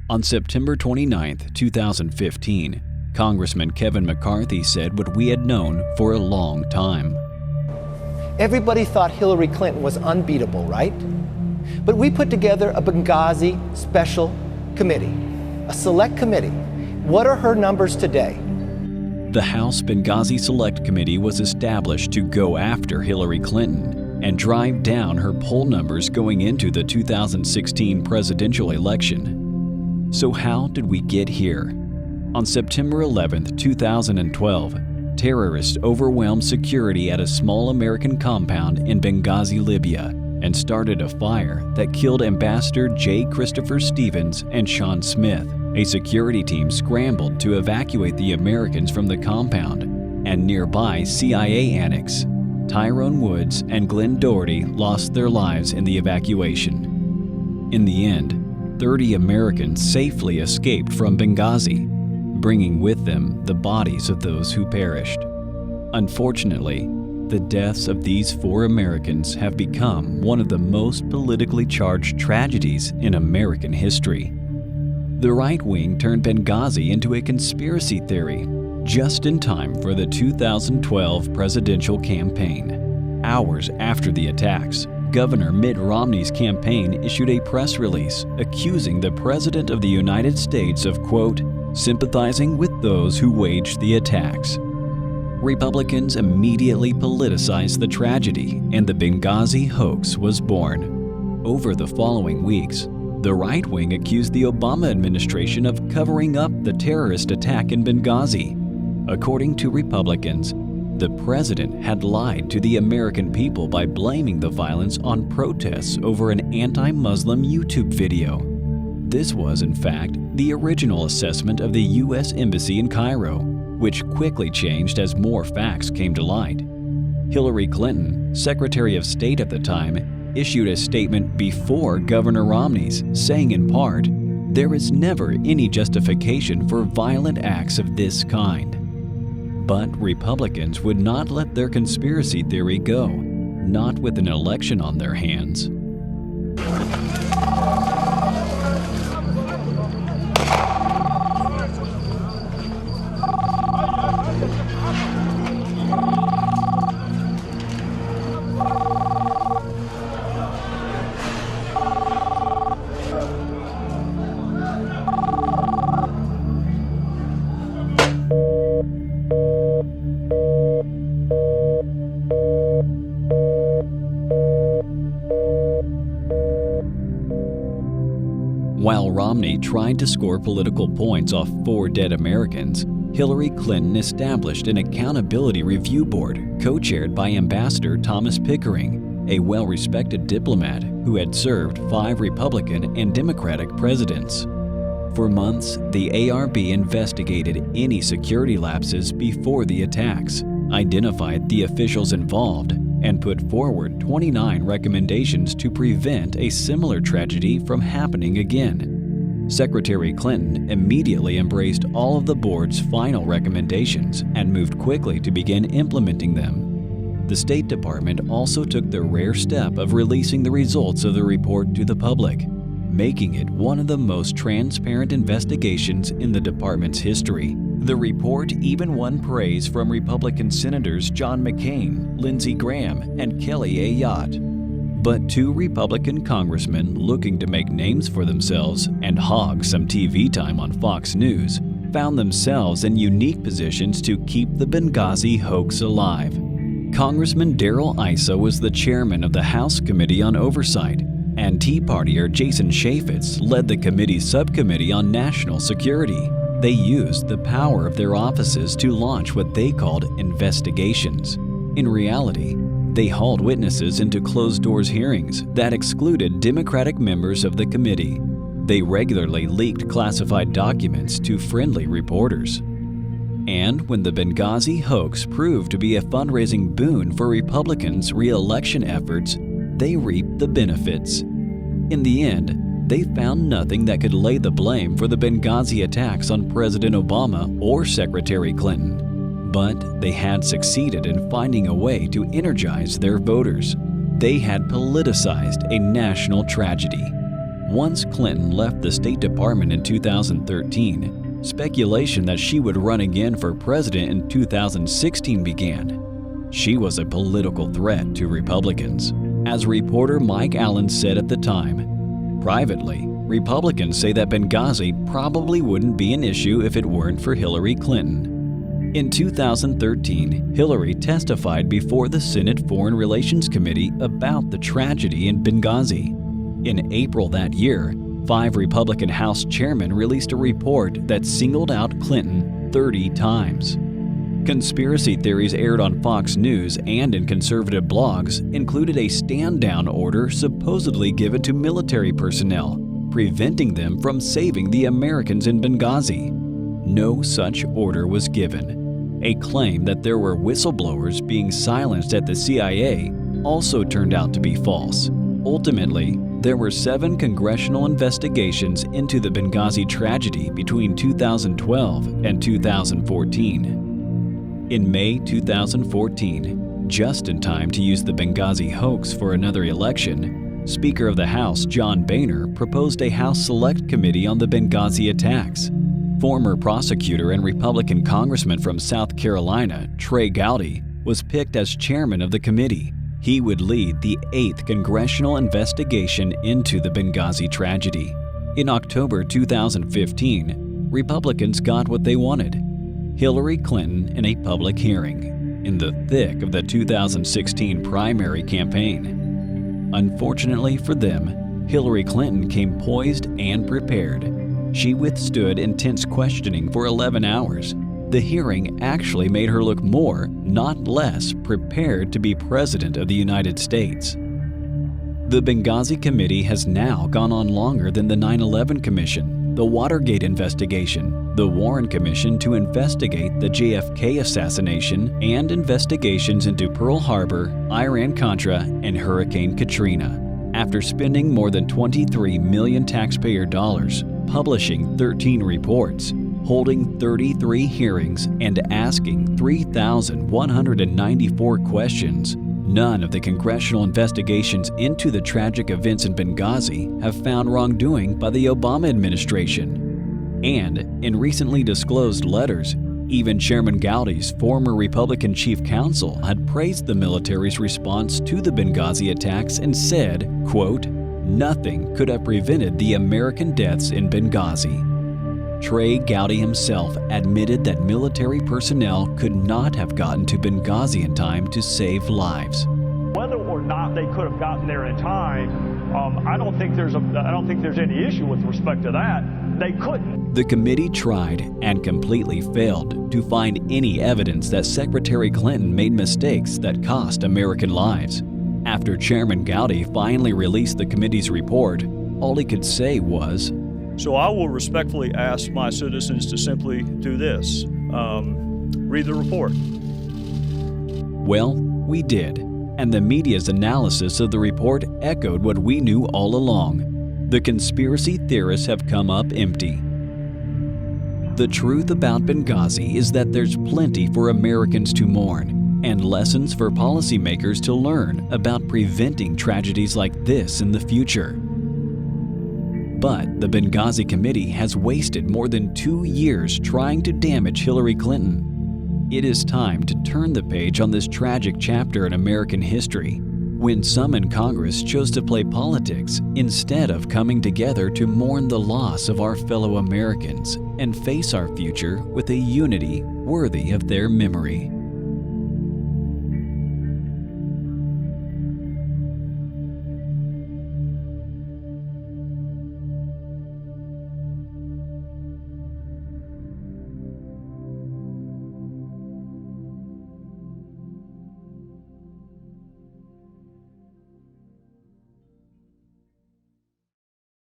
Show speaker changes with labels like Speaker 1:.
Speaker 1: On September 29, 2015, Congressman Kevin McCarthy said what we had known for a long time.
Speaker 2: Everybody thought Hillary Clinton was unbeatable, right? But we put together a Benghazi special committee, a select committee. What are her numbers today?
Speaker 1: The House Benghazi Select Committee was established to go after Hillary Clinton and drive down her poll numbers going into the 2016 presidential election. So how did we get here? On September 11, 2012, terrorists overwhelmed security at a small American compound in Benghazi, Libya, and started a fire that killed Ambassador J. Christopher Stevens and Sean Smith. A security team scrambled to evacuate the Americans from the compound and nearby CIA annex. Tyrone Woods and Glenn Doherty lost their lives in the evacuation. In the end, 30 Americans safely escaped from Benghazi, bringing with them the bodies of those who perished. Unfortunately, the deaths of these 4 Americans have become one of the most politically charged tragedies in American history. The right wing turned Benghazi into a conspiracy theory just in time for the 2012 presidential campaign. Hours after the attacks, Governor Mitt Romney's campaign issued a press release accusing the President of the United States of, quote, sympathizing with those who waged the attacks. Republicans immediately politicized the tragedy, and the Benghazi hoax was born. Over the following weeks, the right wing accused the Obama administration of covering up the terrorist attack in Benghazi. According to Republicans, the president had lied to the American people by blaming the violence on protests over an anti-Muslim YouTube video. This was, in fact, the original assessment of the U.S. Embassy in Cairo, which quickly changed as more facts came to light. Hillary Clinton, Secretary of State at the time, issued a statement before Governor Romney's, saying in part, "There is never any justification for violent acts of this kind." But Republicans would not let their conspiracy theory go, not with an election on their hands. While Romney tried to score political points off 4 dead Americans, Hillary Clinton established an accountability review board co-chaired by Ambassador Thomas Pickering, a well-respected diplomat who had served 5 Republican and Democratic presidents. For months, the ARB investigated any security lapses before the attacks, identified the officials involved, and put forward 29 recommendations to prevent a similar tragedy from happening again. Secretary Clinton immediately embraced all of the board's final recommendations and moved quickly to begin implementing them. The State Department also took the rare step of releasing the results of the report to the public, making it one of the most transparent investigations in the department's history. The report even won praise from Republican Senators John McCain, Lindsey Graham, and Kelly Ayotte. But 2 Republican congressmen looking to make names for themselves and hog some TV time on Fox News found themselves in unique positions to keep the Benghazi hoax alive. Congressman Darrell Issa was the chairman of the House Committee on Oversight, and Tea Partier Jason Chaffetz led the committee's subcommittee on national security. They used the power of their offices to launch what they called investigations. In reality, they hauled witnesses into closed-doors hearings that excluded Democratic members of the committee. They regularly leaked classified documents to friendly reporters. And when the Benghazi hoax proved to be a fundraising boon for Republicans' re-election efforts, they reaped the benefits. In the end, they found nothing that could lay the blame for the Benghazi attacks on President Obama or Secretary Clinton. But they had succeeded in finding a way to energize their voters. They had politicized a national tragedy. Once Clinton left the State Department in 2013, speculation that she would run again for president in 2016 began. She was a political threat to Republicans, as reporter Mike Allen said at the time. Privately, Republicans say that Benghazi probably wouldn't be an issue if it weren't for Hillary Clinton. In 2013, Hillary testified before the Senate Foreign Relations Committee about the tragedy in Benghazi. In April that year, 5 Republican House chairmen released a report that singled out Clinton 30 times. Conspiracy theories aired on Fox News and in conservative blogs included a stand-down order supposedly given to military personnel, preventing them from saving the Americans in Benghazi. No such order was given. A claim that there were whistleblowers being silenced at the CIA also turned out to be false. Ultimately, there were 7 congressional investigations into the Benghazi tragedy between 2012 and 2014. In May 2014, just in time to use the Benghazi hoax for another election, Speaker of the House John Boehner proposed a House Select Committee on the Benghazi attacks. Former prosecutor and Republican congressman from South Carolina, Trey Gowdy, was picked as chairman of the committee. He would lead the 8th congressional investigation into the Benghazi tragedy. In October 2015, Republicans got what they wanted: Hillary Clinton in a public hearing, in the thick of the 2016 primary campaign. Unfortunately for them, Hillary Clinton came poised and prepared. She withstood intense questioning for 11 hours. The hearing actually made her look more, not less, prepared to be President of the United States. The Benghazi Committee has now gone on longer than the 9/11 Commission, the Watergate investigation, the Warren Commission to investigate the JFK assassination, and investigations into Pearl Harbor, Iran-Contra, and Hurricane Katrina. After spending more than $23 million taxpayer dollars, publishing 13 reports, holding 33 hearings, and asking 3,194 questions, none of the congressional investigations into the tragic events in Benghazi have found wrongdoing by the Obama administration. And in recently disclosed letters, even Chairman Gowdy's former Republican chief counsel had praised the military's response to the Benghazi attacks and said, quote, "Nothing could have prevented the American deaths in Benghazi." Trey Gowdy himself admitted that military personnel could not have gotten to Benghazi in time to save lives.
Speaker 3: Whether or not they could have gotten there in time, I don't think there's any issue with respect to that. They couldn't.
Speaker 1: The committee tried and completely failed to find any evidence that Secretary Clinton made mistakes that cost American lives. After Chairman Gowdy finally released the committee's report, all he could say was,
Speaker 4: "So I will respectfully ask my citizens to simply do this, read the report."
Speaker 1: Well, we did, and the media's analysis of the report echoed what we knew all along. The conspiracy theorists have come up empty. The truth about Benghazi is that there's plenty for Americans to mourn, and lessons for policymakers to learn about preventing tragedies like this in the future. But the Benghazi Committee has wasted more than 2 years trying to damage Hillary Clinton. It is time to turn the page on this tragic chapter in American history, when some in Congress chose to play politics instead of coming together to mourn the loss of our fellow Americans and face our future with a unity worthy of their memory.